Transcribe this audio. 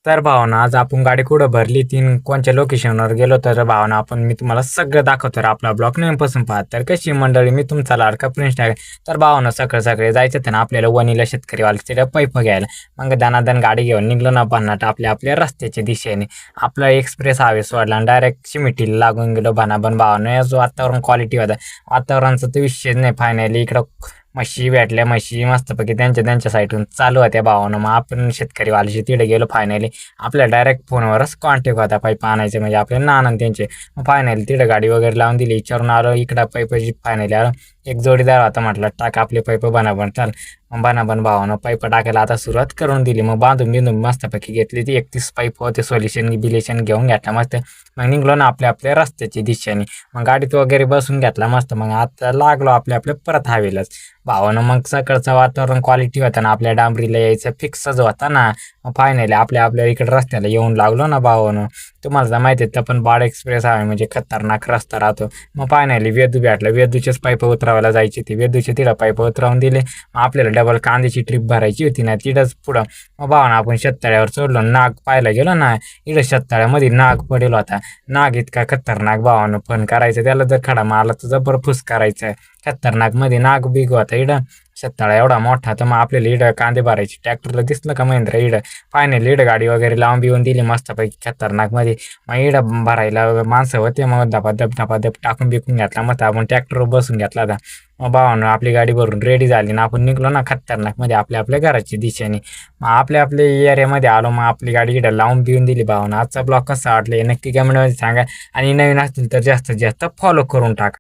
तर भावना आज आपण गाडी कुठं भरली तीन कोणत्या लोकेशनवर गेलो तर भावना आपण मी तुम्हाला सगळं दाखवतो आपला ब्लॉग नेहमीपासून पाहत तर कशी मंडळी मी तुमचा लाडका प्रिन्स टाक तर भावना सकाळ सकाळी जायचं तर ना आपल्याला वणीला शेतकरीवाला तिला पैप घ्यायला मग दानादान गाडी घेऊन निघलो ना भन्नाट आपल्या रस्त्याच्या दिशेने आपला एक्सप्रेस हायवे सोडला आणि डायरेक्ट शिमिटीला लागून गेलो बनाबन भावना जो वातावरण क्वालिटी होता वातावरणाचा तर विषय नाही फायनली इकडं म्हशी भेटल्या म्हशी मस्तपैकी त्यांच्या साईडून चालू होत्या भावानं मग आपण शेतकरीवाल्याशी तिकडे गेलो फायनली आपल्या डायरेक्ट फोनवरच कॉन्टॅक्ट होता पाईप आणायचे म्हणजे आपले नाना त्यांचे मग फायनली तिकडे गाडी वगैरे लावून दिली विचारून आलो इकडं पाईपाची फायनली आलो एक जोडीदार होता म्हटलं टाक आपले पाईप बनाबन चाल मग बनाबन भावानं पाईप टाकायला आता सुरुवात करून दिली मग बांधून बिंदून मस्तपैकी घेतली ती 31 पाईप होते सोल्युशन बिलेशन घेऊन घेतला मस्त मग निघलो ना आपल्या रस्त्याची दिशेने मग गाडीत वगैरे बसून घेतला मस्त मग आता लागलो आपल्या परत हवेलाच भावानं मग सकाळचं वातावरण क्वालिटी होता ना आपल्या डांबरीला यायचं फिक्सच होता ना मग फायनली आपल्या इकडे रस्त्याला येऊन लागलो ना भावानं तुम्हाला तर माहिती आहे पण बाड एक्सप्रेस आहे म्हणजे खतरनाक रस्ता राहतो मग फायनली वेदू भेटला वेदूचेच पाईप उतरावायला जायची ती वेदूचे तिला पाईप उतरावून दिले मग आपल्याला डबल कांद्याची ट्रिप भरायची होती ना तिथंच पुढं मग भावानं आपण शेततळ्यावर चढलो नाग पाहायला गेलो ना इकडं शेततळ्यामध्ये नाग पडेल होता नाग इतका खतरनाक भावानं पण करायचं त्याला जर खडा मारला तर जबरफूस करायचा आहे खतरनाक मध्ये नाग बिग होता इडं शेततळा एवढा मोठा तर मग आपल्याला इडं कांदे भरायचे ट्रॅक्टरला दिसलं का महिंद्रा इडं फायनली इडं गाडी वगैरे लावून बिवून दिली मस्तपैकी खतरनाक मध्ये मग इडं भरायला माणसं होते मग धपाधप टाकून बिकून घेतला मस्त आपण ट्रॅक्टरवर बसून घेतला होता मग भावानं आपली गाडी भरून रेडी झाली ना आपण निघलो ना खतरनाक मध्ये आपल्या घराची दिशेने मग आपल्या एरियामध्ये आलो मग आपली गाडी इकडे लावून बिवून दिली भावानं आजचा ब्लॉग कसा वाटला नक्की कमेंटमध्ये सांगा आणि नवीन असतील तर जास्तीत जास्त फॉलो करून टाका.